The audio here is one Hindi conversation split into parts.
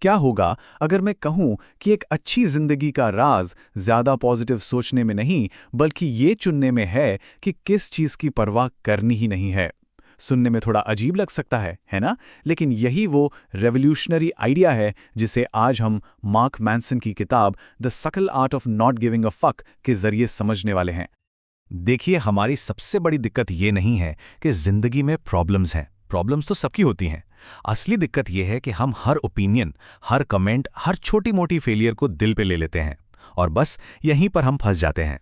क्या होगा अगर मैं कहूं कि एक अच्छी जिंदगी का राज ज्यादा पॉजिटिव सोचने में नहीं, बल्कि ये चुनने में है कि किस चीज की परवाह करनी ही नहीं है। सुनने में थोड़ा अजीब लग सकता है ना? लेकिन यही वो रेवोल्यूशनरी आइडिया है जिसे आज हम मार्क मैनसन की किताब द सकल art of not giving a fuck के जरिए समझने वाले हैं। देखिए, हमारी सबसे बड़ी दिक्कत ये नहीं है कि जिंदगी में प्रॉब्लम्स हैं। प्रॉब्लम्स तो सबकी होती हैं। असली दिक्कत ये है कि हम हर ओपिनियन, हर कमेंट, हर छोटी मोटी फेलियर को दिल पे ले लेते हैं और बस यहीं पर हम फंस जाते हैं।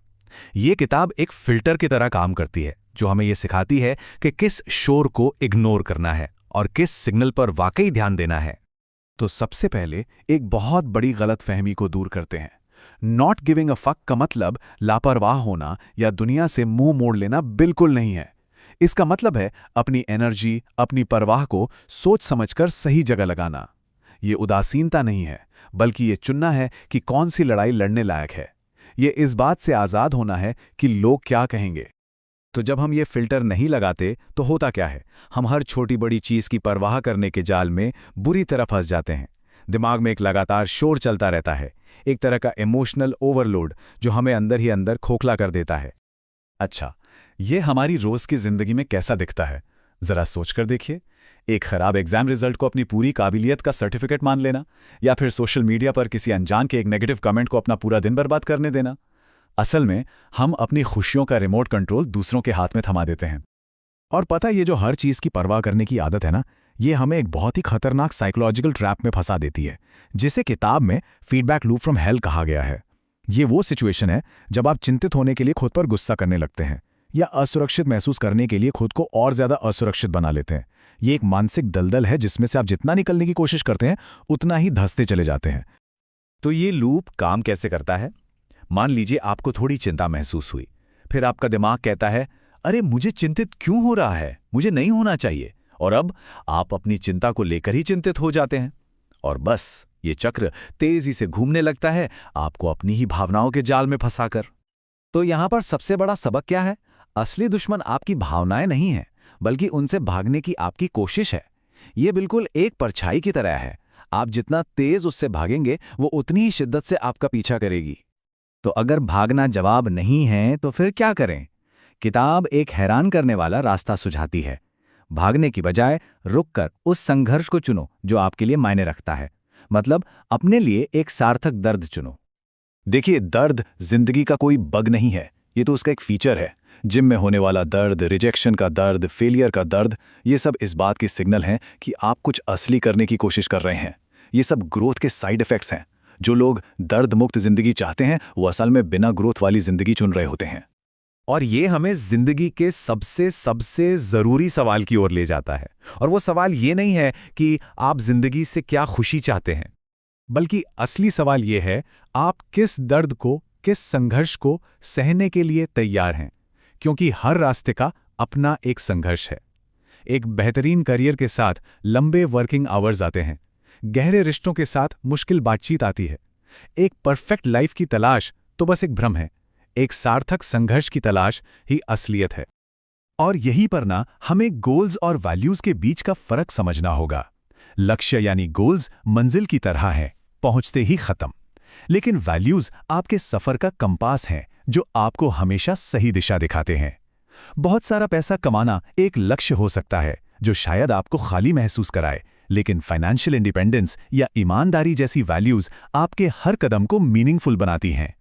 ये किताब एक फिल्टर की तरह काम करती है, जो हमें ये सिखाती है कि किस शोर को इग्नोर करना है और किस सिग्नल पर वाकई ध्यान देना है। तो सबसे पहले एक बहुत बड़ी गलतफहमी को दूर करते हैं। नॉट गिविंग अ फक का मतलब लापरवाह होना या दुनिया से मुंह मोड़ लेना बिल्कुल नहीं है। इसका मतलब है अपनी एनर्जी, अपनी परवाह को सोच समझकर सही जगह लगाना। ये उदासीनता नहीं है, बल्कि ये चुनना है कि कौन सी लड़ाई लड़ने लायक है। ये इस बात से आज़ाद होना है कि लोग क्या कहेंगे। तो जब हम ये फिल्टर नहीं लगाते तो होता क्या है? हम हर छोटी बड़ी चीज़ की परवाह करने के जाल में बुरी तरह फंस जाते हैं। दिमाग में एक लगातार शोर चलता रहता है, एक तरह का इमोशनल ओवरलोड जो हमें अंदर ही अंदर खोखला कर देता है। अच्छा, ये हमारी रोज की जिंदगी में कैसा दिखता है? जरा सोचकर देखिए। एक खराब एग्जाम रिजल्ट को अपनी पूरी काबिलियत का सर्टिफिकेट मान लेना, या फिर सोशल मीडिया पर किसी अनजान के एक नेगेटिव कमेंट को अपना पूरा दिन बर्बाद करने देना। असल में हम अपनी खुशियों का रिमोट कंट्रोल दूसरों के हाथ में थमा देते हैं। और पता, ये जो हर चीज की परवाह करने की आदत है ना, ये हमें एक बहुत ही खतरनाक साइकोलॉजिकल ट्रैप में फंसा देती है, जिसे किताब में फीडबैक लूप फ्रॉम हेल कहा गया है। ये वो सिचुएशन है जब आप चिंतित होने के लिए खुद पर गुस्सा करने लगते हैं या असुरक्षित महसूस करने के लिए खुद को और ज्यादा असुरक्षित बना लेते हैं। ये एक मानसिक दलदल है जिसमें से आप जितना निकलने की कोशिश करते हैं उतना ही धंसते चले जाते हैं। तो ये लूप काम कैसे करता है? मान लीजिए आपको थोड़ी चिंता महसूस हुई, फिर आपका दिमाग कहता है, अरे मुझे चिंतित क्यों हो रहा है, मुझे नहीं होना चाहिए। और अब आप अपनी चिंता को लेकर ही चिंतित हो जाते हैं और बस ये चक्र तेजी से घूमने लगता है, आपको अपनी ही भावनाओं के जाल में फंसाकर। तो यहां पर सबसे बड़ा सबक क्या है? असली दुश्मन आपकी भावनाएं नहीं है, बल्कि उनसे भागने की आपकी कोशिश है। ये बिल्कुल एक परछाई की तरह है। आप जितना तेज उससे भागेंगे, वो उतनी ही शिद्दत से आपका पीछा करेगी। तो अगर भागना जवाब नहीं है तो फिर क्या करें? किताब एक हैरान करने वाला रास्ता सुझाती है। भागने की बजाय रुककर उस संघर्ष को चुनो जो आपके लिए मायने रखता है। मतलब अपने लिए एक सार्थक दर्द चुनो। देखिए, दर्द जिंदगी का कोई बग नहीं है, ये तो उसका एक फीचर है। जिम में होने वाला दर्द, रिजेक्शन का दर्द, फेलियर का दर्द, ये सब इस बात की सिग्नल हैं कि आप कुछ असली करने की कोशिश कर रहे हैं। ये सब ग्रोथ के साइड इफेक्ट्स हैं। जो लोग दर्द मुक्त जिंदगी चाहते हैं वो असल में बिना ग्रोथ वाली जिंदगी चुन रहे होते हैं। और ये हमें जिंदगी के सबसे सबसे जरूरी सवाल की ओर ले जाता है। और वो सवाल ये नहीं है कि आप जिंदगी से क्या खुशी चाहते हैं, बल्कि असली सवाल ये है, आप किस दर्द को, किस संघर्ष को सहने के लिए तैयार हैं। क्योंकि हर रास्ते का अपना एक संघर्ष है। एक बेहतरीन करियर के साथ लंबे वर्किंग आवर्स आते हैं, गहरे रिश्तों के साथ मुश्किल बातचीत आती है। एक परफेक्ट लाइफ की तलाश तो बस एक भ्रम है। एक सार्थक संघर्ष की तलाश ही असलियत है। और यहीं पर ना हमें गोल्स और वैल्यूज के बीच का फर्क समझना होगा। लक्ष्य यानी गोल्स मंजिल की तरह हैं, पहुंचते ही खत्म। लेकिन वैल्यूज आपके सफर का कंपास हैं, जो आपको हमेशा सही दिशा दिखाते हैं। बहुत सारा पैसा कमाना एक लक्ष्य हो सकता है जो शायद आपको खाली महसूस कराए, लेकिन फाइनेंशियल इंडिपेंडेंस या ईमानदारी जैसी वैल्यूज आपके हर कदम को मीनिंगफुल बनाती हैं।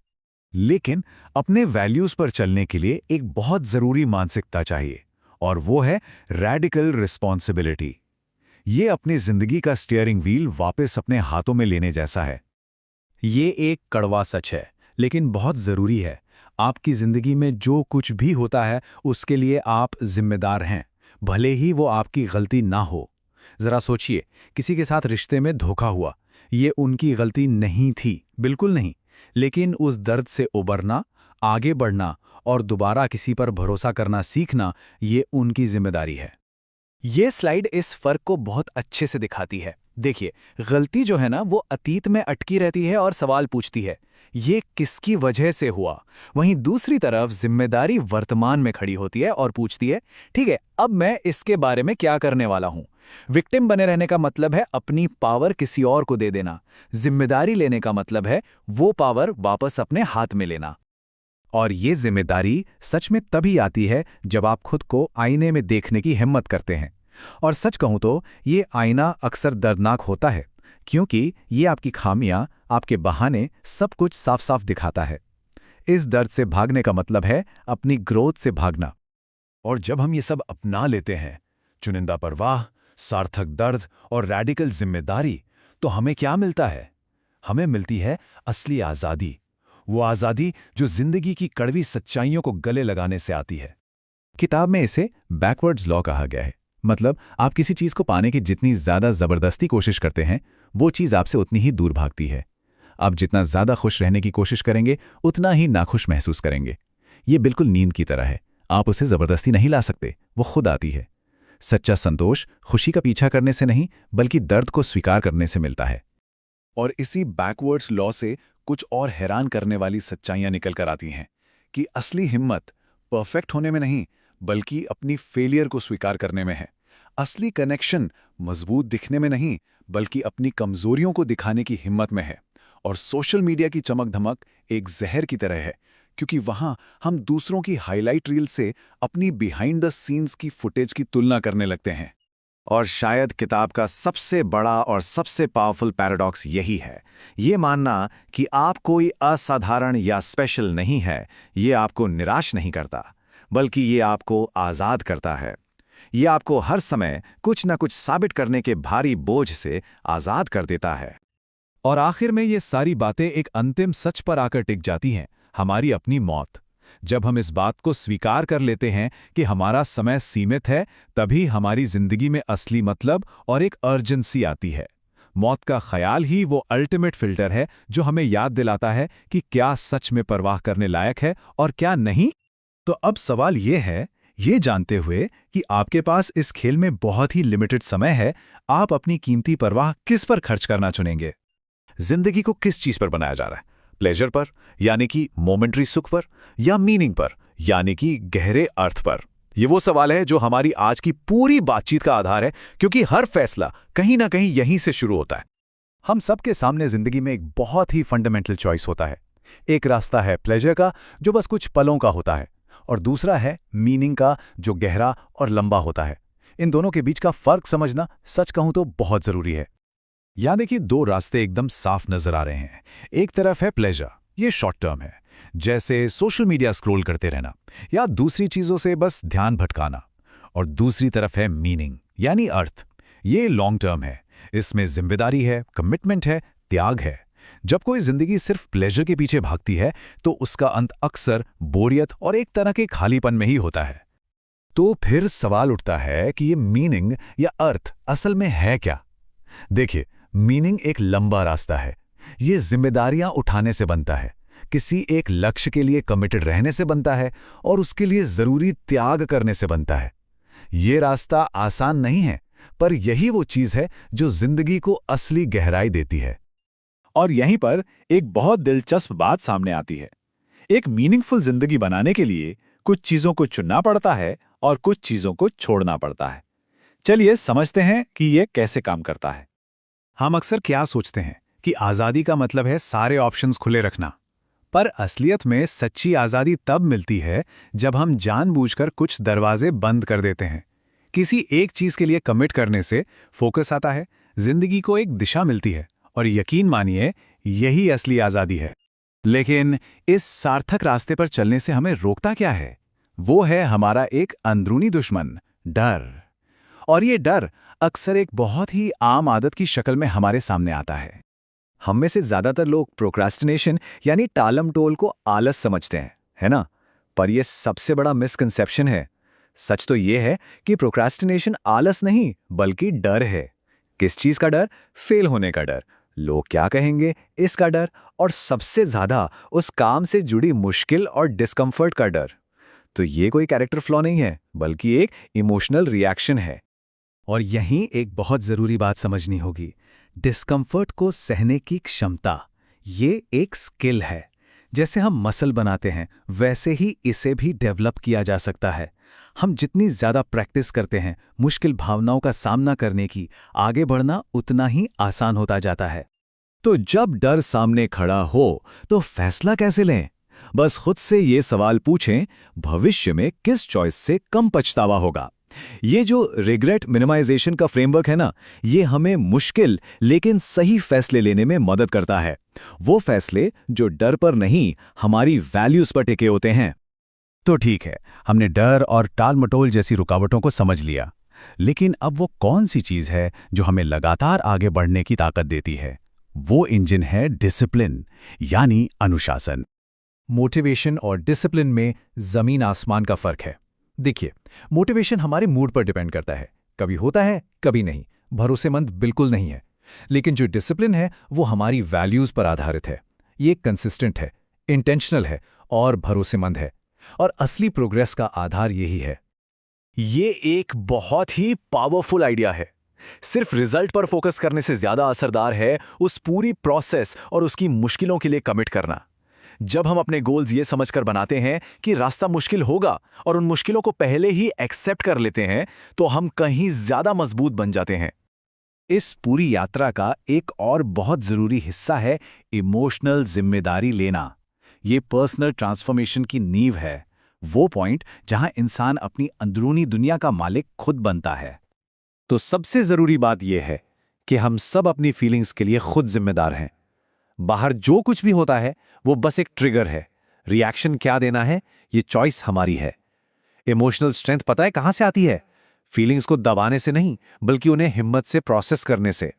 लेकिन अपने वैल्यूज पर चलने के लिए एक बहुत जरूरी मानसिकता चाहिए, और वो है रैडिकल रिस्पॉन्सिबिलिटी। ये अपनी जिंदगी का स्टीयरिंग व्हील वापस अपने हाथों में लेने जैसा है। ये एक कड़वा सच है, लेकिन बहुत जरूरी है। आपकी जिंदगी में जो कुछ भी होता है उसके लिए आप जिम्मेदार हैं, भले ही वो आपकी गलती ना हो। जरा सोचिए, किसी के साथ रिश्ते में धोखा हुआ, ये उनकी गलती नहीं थी, बिल्कुल नहीं। लेकिन उस दर्द से उबरना, आगे बढ़ना और दोबारा किसी पर भरोसा करना सीखना, ये उनकी जिम्मेदारी है। ये स्लाइड इस फर्क को बहुत अच्छे से दिखाती है। देखिए, गलती जो है ना वो अतीत में अटकी रहती है और सवाल पूछती है, ये किसकी वजह से हुआ। वहीं दूसरी तरफ जिम्मेदारी वर्तमान में खड़ी होती है और पूछती है, ठीक है, अब मैं इसके बारे में क्या करने वाला हूं। विक्टिम बने रहने का मतलब है अपनी पावर किसी और को दे देना। जिम्मेदारी लेने का मतलब है वो पावर वापस अपने हाथ में लेना। और ये जिम्मेदारी सच में तभी आती है जब आप खुद को आईने में देखने की हिम्मत करते हैं। और सच कहूं तो ये आईना अक्सर दर्दनाक होता है, क्योंकि ये आपकी खामियां, आपके बहाने सब कुछ साफ साफ दिखाता है। इस दर्द से भागने का मतलब है अपनी ग्रोथ से भागना। और जब हम ये सब अपना लेते हैं, चुनिंदा परवाह, सार्थक दर्द और रैडिकल जिम्मेदारी, तो हमें क्या मिलता है? हमें मिलती है असली आज़ादी। वो आज़ादी जो जिंदगी की कड़वी सच्चाइयों को गले लगाने से आती है। किताब में इसे बैकवर्ड्स लॉ कहा गया है। मतलब आप किसी चीज़ को पाने की जितनी ज़्यादा ज़बरदस्ती कोशिश करते हैं, वो चीज़ आपसे उतनी ही दूर भागती है। आप जितना ज़्यादा खुश रहने की कोशिश करेंगे, उतना ही नाखुश महसूस करेंगे। ये बिल्कुल नींद की तरह है, आप उसे ज़बरदस्ती नहीं ला सकते, वो खुद आती है। सच्चा संतोष खुशी का पीछा करने से नहीं, बल्कि दर्द को स्वीकार करने से मिलता है। और इसी बैकवर्ड्स लॉ से कुछ और हैरान करने वाली सच्चाइयां निकल कर आती हैं कि असली हिम्मत परफेक्ट होने में नहीं, बल्कि अपनी फेलियर को स्वीकार करने में है। असली कनेक्शन मजबूत दिखने में नहीं, बल्कि अपनी कमजोरियों को दिखाने की हिम्मत में है। और सोशल मीडिया की चमक धमक एक जहर की तरह है, क्योंकि वहां हम दूसरों की हाईलाइट रील से अपनी बिहाइंड द सीन्स की फुटेज की तुलना करने लगते हैं। और शायद किताब का सबसे बड़ा और सबसे पावरफुल पैराडॉक्स यही है, ये मानना कि आप कोई असाधारण या स्पेशल नहीं है। ये आपको निराश नहीं करता, बल्कि ये आपको आज़ाद करता है। ये आपको हर समय कुछ न कुछ साबित करने के भारी बोझ से आज़ाद कर देता है। और आखिर में ये सारी बातें एक अंतिम सच पर आकर टिक जाती हैं, हमारी अपनी मौत। जब हम इस बात को स्वीकार कर लेते हैं कि हमारा समय सीमित है, तभी हमारी जिंदगी में असली मतलब और एक अर्जेंसी आती है। मौत का ख्याल ही वो अल्टीमेट फिल्टर है जो हमें याद दिलाता है कि क्या सच में परवाह करने लायक है और क्या नहीं। तो अब सवाल ये है, ये जानते हुए कि आपके पास इस खेल में बहुत ही लिमिटेड समय है, आप अपनी कीमती परवाह किस पर खर्च करना चुनेंगे? जिंदगी को किस चीज पर बनाया जा रहा है? प्लेजर पर, यानी कि मोमेंटरी सुख पर, या मीनिंग पर, यानी कि गहरे अर्थ पर? ये वो सवाल है जो हमारी आज की पूरी बातचीत का आधार है, क्योंकि हर फैसला कहीं ना कहीं यहीं से शुरू होता है। हम सबके सामने जिंदगी में एक बहुत ही फंडामेंटल चॉइस होता है। एक रास्ता है प्लेजर का, जो बस कुछ पलों का होता है, और दूसरा है मीनिंग का, जो गहरा और लंबा होता है। इन दोनों के बीच का फर्क समझना, सच कहूं तो, बहुत जरूरी है। यहां देखिए, दो रास्ते एकदम साफ नजर आ रहे हैं। एक तरफ है प्लेजर, ये शॉर्ट टर्म है, जैसे सोशल मीडिया स्क्रॉल करते रहना या दूसरी चीजों से बस ध्यान भटकाना। और दूसरी तरफ है मीनिंग, यानी अर्थ, ये लॉन्ग टर्म है। इसमें जिम्मेदारी है, कमिटमेंट है, त्याग है। जब कोई जिंदगी सिर्फ प्लेजर के पीछे भागती है, तो उसका अंत अक्सर बोरियत और एक तरह के खालीपन में ही होता है। तो फिर सवाल उठता है कि ये मीनिंग या अर्थ असल में है क्या? देखिए, मीनिंग एक लंबा रास्ता है। ये जिम्मेदारियां उठाने से बनता है, किसी एक लक्ष्य के लिए कमिटेड रहने से बनता है, और उसके लिए जरूरी त्याग करने से बनता है। ये रास्ता आसान नहीं है, पर यही वो चीज है जो जिंदगी को असली गहराई देती है। और यहीं पर एक बहुत दिलचस्प बात सामने आती है। एक मीनिंगफुल जिंदगी बनाने के लिए कुछ चीजों को चुनना पड़ता है और कुछ चीजों को छोड़ना पड़ता है। चलिए समझते हैं कि यह कैसे काम करता है। हम अक्सर क्या सोचते हैं कि आज़ादी का मतलब है सारे ऑप्शंस खुले रखना, पर असलियत में सच्ची आज़ादी तब मिलती है जब हम जानबूझकर कुछ दरवाजे बंद कर देते हैं। किसी एक चीज़ के लिए कमिट करने से फोकस आता है, जिंदगी को एक दिशा मिलती है, और यकीन मानिए, यही असली आज़ादी है। लेकिन इस सार्थक रास्ते पर चलने से हमें रोकता क्या है? वो है हमारा एक अंदरूनी दुश्मन, डर। और ये डर अक्सर एक बहुत ही आम आदत की शक्ल में हमारे सामने आता है। हम में से ज्यादातर लोग प्रोक्रास्टिनेशन यानी टालम-टोल को आलस समझते हैं, है ना? पर यह सबसे बड़ा मिसकंसेप्शन है। सच तो यह है कि प्रोक्रास्टिनेशन आलस नहीं, बल्कि डर है। किस चीज का डर? फेल होने का डर, लोग क्या कहेंगे इसका डर, और सबसे ज्यादा उस काम से जुड़ी मुश्किल और डिस्कम्फर्ट का डर। तो ये कोई कैरेक्टर फ्लॉ नहीं है, बल्कि एक इमोशनल रिएक्शन है। और यहीं एक बहुत ज़रूरी बात समझनी होगी। डिस्कम्फर्ट को सहने की क्षमता, ये एक स्किल है। जैसे हम मसल बनाते हैं, वैसे ही इसे भी डेवलप किया जा सकता है। हम जितनी ज़्यादा प्रैक्टिस करते हैं मुश्किल भावनाओं का सामना करने की, आगे बढ़ना उतना ही आसान होता जाता है। तो जब डर सामने खड़ा हो, तो फैसला कैसे लें? बस खुद से ये सवाल पूछें, भविष्य में किस चॉइस से कम पछतावा होगा? ये जो रिग्रेट मिनिमाइजेशन का फ्रेमवर्क है ना, ये हमें मुश्किल लेकिन सही फैसले लेने में मदद करता है। वो फैसले जो डर पर नहीं, हमारी वैल्यूज पर टिके होते हैं। तो ठीक है, हमने डर और टाल-मटोल जैसी रुकावटों को समझ लिया। लेकिन अब वो कौन सी चीज़ है जो हमें लगातार आगे बढ़ने की ताकत देती है? वो इंजन है डिसिप्लिन, यानी अनुशासन। मोटिवेशन और डिसिप्लिन में ज़मीन आसमान का फ़र्क है। देखिए, मोटिवेशन हमारे मूड पर डिपेंड करता है। कभी होता है, कभी नहीं, भरोसेमंद बिल्कुल नहीं है। लेकिन जो डिसिप्लिन है, वो हमारी वैल्यूज़ पर आधारित है। ये कंसिस्टेंट है, इंटेंशनल है और भरोसेमंद है। और असली प्रोग्रेस का आधार यही है। ये एक बहुत ही पावरफुल आइडिया है। सिर्फ रिजल्ट पर फोकस करने से ज़्यादा असरदार है उस पूरी प्रोसेस और उसकी मुश्किलों के लिए कमिट करना। जब हम अपने गोल्स ये समझकर बनाते हैं कि रास्ता मुश्किल होगा और उन मुश्किलों को पहले ही एक्सेप्ट कर लेते हैं, तो हम कहीं ज़्यादा मजबूत बन जाते हैं। इस पूरी यात्रा का एक और बहुत ज़रूरी हिस्सा है इमोशनल जिम्मेदारी लेना। ये पर्सनल ट्रांसफॉर्मेशन की नींव है, वो पॉइंट जहां इंसान अपनी अंदरूनी दुनिया का मालिक खुद बनता है। तो सबसे ज़रूरी बात यह है कि हम सब अपनी फीलिंग्स के लिए खुद जिम्मेदार हैं। बाहर जो कुछ भी होता है वो बस एक ट्रिगर है। रिएक्शन क्या देना है, ये चॉइस हमारी है। इमोशनल स्ट्रेंथ पता है कहाँ से आती है? फीलिंग्स को दबाने से नहीं, बल्कि उन्हें हिम्मत से प्रोसेस करने से।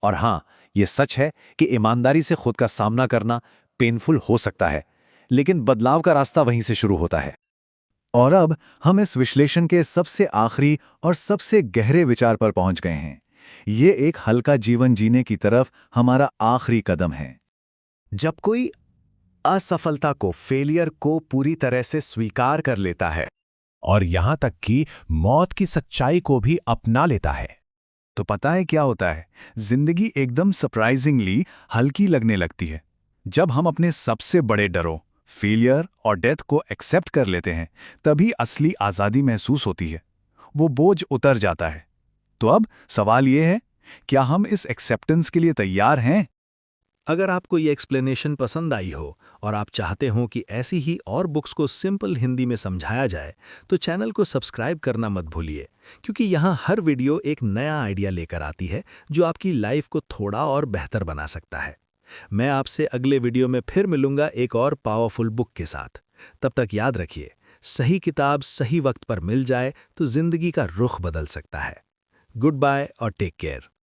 और हाँ, ये सच है कि ईमानदारी से खुद का सामना करना पेनफुल हो सकता है, लेकिन बदलाव का रास्ता वहीं से शुरू होता है। और अब हम इस विश्लेषण के सबसे आखिरी और सबसे गहरे विचार पर पहुंच गए हैं। ये एक हल्का जीवन जीने की तरफ हमारा आखिरी कदम है। जब कोई असफलता को, फेलियर को पूरी तरह से स्वीकार कर लेता है और यहां तक कि मौत की सच्चाई को भी अपना लेता है, तो पता है क्या होता है? जिंदगी एकदम सरप्राइजिंगली हल्की लगने लगती है। जब हम अपने सबसे बड़े डरों, फेलियर और डेथ को एक्सेप्ट कर लेते हैं, तभी असली आज़ादी महसूस होती है। वो बोझ उतर जाता है। तो अब सवाल ये है, क्या हम इस एक्सेप्टेंस के लिए तैयार हैं? अगर आपको ये एक्सप्लेनेशन पसंद आई हो और आप चाहते हो कि ऐसी ही और बुक्स को सिंपल हिंदी में समझाया जाए, तो चैनल को सब्सक्राइब करना मत भूलिए, क्योंकि यहाँ हर वीडियो एक नया आइडिया लेकर आती है जो आपकी लाइफ को थोड़ा और बेहतर बना सकता है। मैं आपसे अगले वीडियो में फिर मिलूंगा एक और पावरफुल बुक के साथ। तब तक याद रखिए, सही किताब सही वक्त पर मिल जाए तो जिंदगी का रुख बदल सकता है। गुड बाय और टेक केयर।